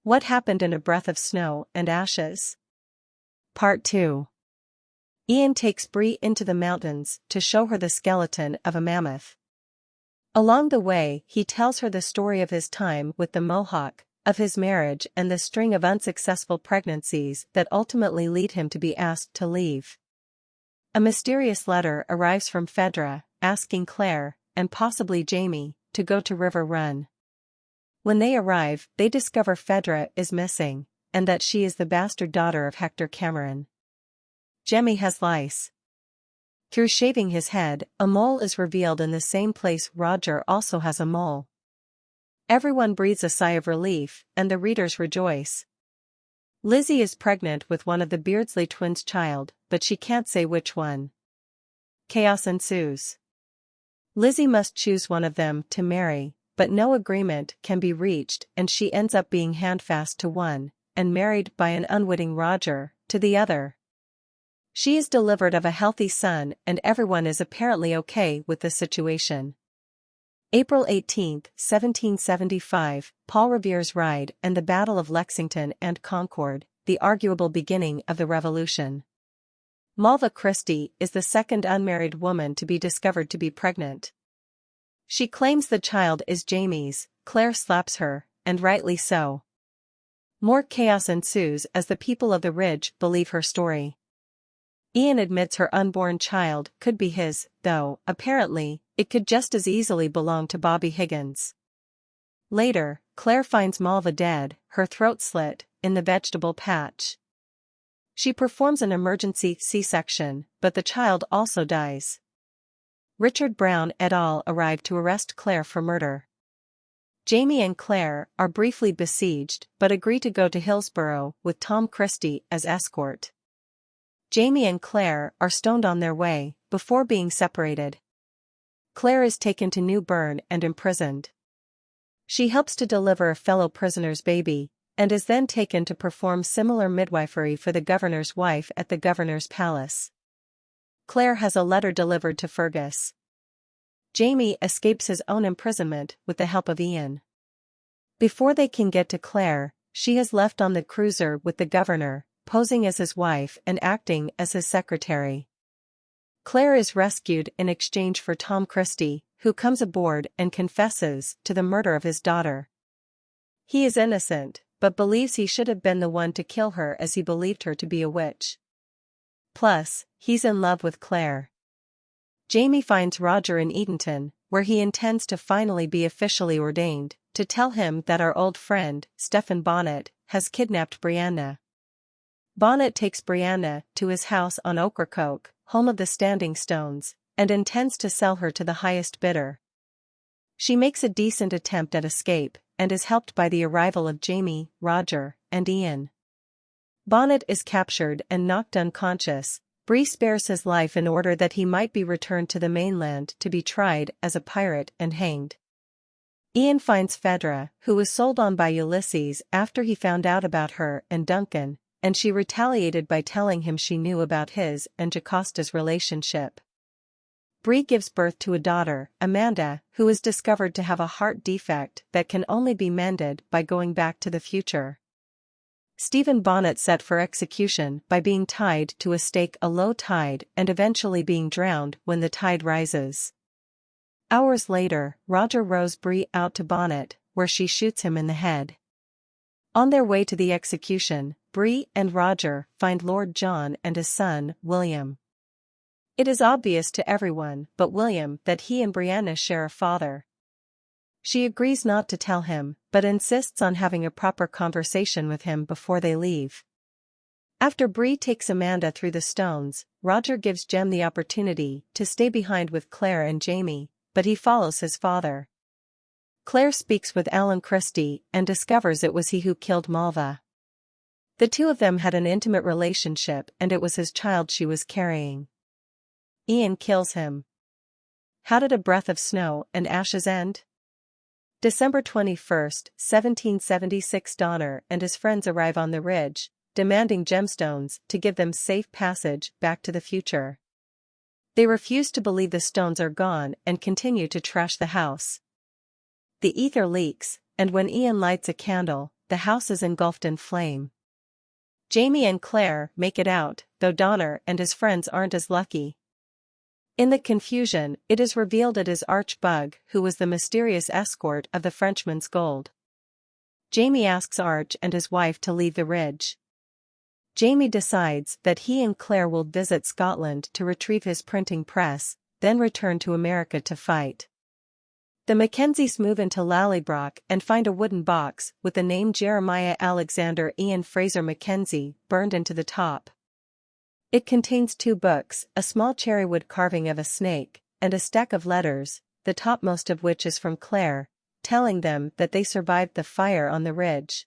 What happened in A Breath of Snow and Ashes? Part 2. Ian takes Bree into the mountains to show her the skeleton of a mammoth. Along the way, he tells her the story of his time with the Mohawk, of his marriage and the string of unsuccessful pregnancies that ultimately lead him to be asked to leave. A mysterious letter arrives from Phaedra, asking Claire, and possibly Jamie, to go to River Run. When they arrive, they discover Phaedra is missing, and that she is the bastard daughter of Hector Cameron. Jamie has lice. Through shaving his head, a mole is revealed in the same place Roger also has a mole. Everyone breathes a sigh of relief, and the readers rejoice. Lizzie is pregnant with one of the Beardsley twins' child, but she can't say which one. Chaos ensues. Lizzie must choose one of them to marry, but no agreement can be reached and she ends up being handfast to one, and married by an unwitting Roger, to the other. She is delivered of a healthy son and everyone is apparently okay with the situation. April 18, 1775, Paul Revere's Ride and the Battle of Lexington and Concord, the arguable beginning of the Revolution. Malva Christie is the second unmarried woman to be discovered to be pregnant. She claims the child is Jamie's, Claire slaps her, and rightly so. More chaos ensues as the people of the Ridge believe her story. Ian admits her unborn child could be his, though, apparently, it could just as easily belong to Bobby Higgins. Later, Claire finds Malva dead, her throat slit, in the vegetable patch. She performs an emergency C-section, but the child also dies. Richard Brown et al. Arrive to arrest Claire for murder. Jamie and Claire are briefly besieged but agree to go to Hillsborough with Tom Christie as escort. Jamie and Claire are stoned on their way, before being separated. Claire is taken to New Bern and imprisoned. She helps to deliver a fellow prisoner's baby, and is then taken to perform similar midwifery for the governor's wife at the governor's palace. Claire has a letter delivered to Fergus. Jamie escapes his own imprisonment with the help of Ian. Before they can get to Claire, she has left on the cruiser with the governor, posing as his wife and acting as his secretary. Claire is rescued in exchange for Tom Christie, who comes aboard and confesses to the murder of his daughter. He is innocent, but believes he should have been the one to kill her as he believed her to be a witch. Plus, he's in love with Claire. Jamie finds Roger in Edenton, where he intends to finally be officially ordained, to tell him that our old friend, Stephen Bonnet, has kidnapped Brianna. Bonnet takes Brianna to his house on Ocracoke, home of the Standing Stones, and intends to sell her to the highest bidder. She makes a decent attempt at escape, and is helped by the arrival of Jamie, Roger, and Ian. Bonnet is captured and knocked unconscious. Bree spares his life in order that he might be returned to the mainland to be tried as a pirate and hanged. Ian finds Phaedra, who was sold on by Ulysses after he found out about her and Duncan, and she retaliated by telling him she knew about his and Jocasta's relationship. Bree gives birth to a daughter, Amanda, who is discovered to have a heart defect that can only be mended by going back to the future. Stephen Bonnet set for execution by being tied to a stake a low tide and eventually being drowned when the tide rises. Hours later, Roger rows Bree out to Bonnet, where she shoots him in the head. On their way to the execution, Bree and Roger find Lord John and his son, William. It is obvious to everyone but William that he and Brianna share a father. She agrees not to tell him, but insists on having a proper conversation with him before they leave. After Bree takes Amanda through the stones, Roger gives Jem the opportunity to stay behind with Claire and Jamie, but he follows his father. Claire speaks with Alan Christie and discovers it was he who killed Malva. The two of them had an intimate relationship and it was his child she was carrying. Ian kills him. How did A Breath of Snow and Ashes end? December 21, 1776. Donner and his friends arrive on the ridge, demanding gemstones to give them safe passage back to the future. They refuse to believe the stones are gone and continue to trash the house. The ether leaks, and when Ian lights a candle, the house is engulfed in flame. Jamie and Claire make it out, though Donner and his friends aren't as lucky. In the confusion, it is revealed it is Arch-Bug who was the mysterious escort of the Frenchman's gold. Jamie asks Arch and his wife to leave the ridge. Jamie decides that he and Claire will visit Scotland to retrieve his printing press, then return to America to fight. The Mackenzies move into Lallybroch and find a wooden box with the name Jeremiah Alexander Ian Fraser Mackenzie burned into the top. It contains 2 books, a small cherrywood carving of a snake, and a stack of letters, the topmost of which is from Claire, telling them that they survived the fire on the ridge.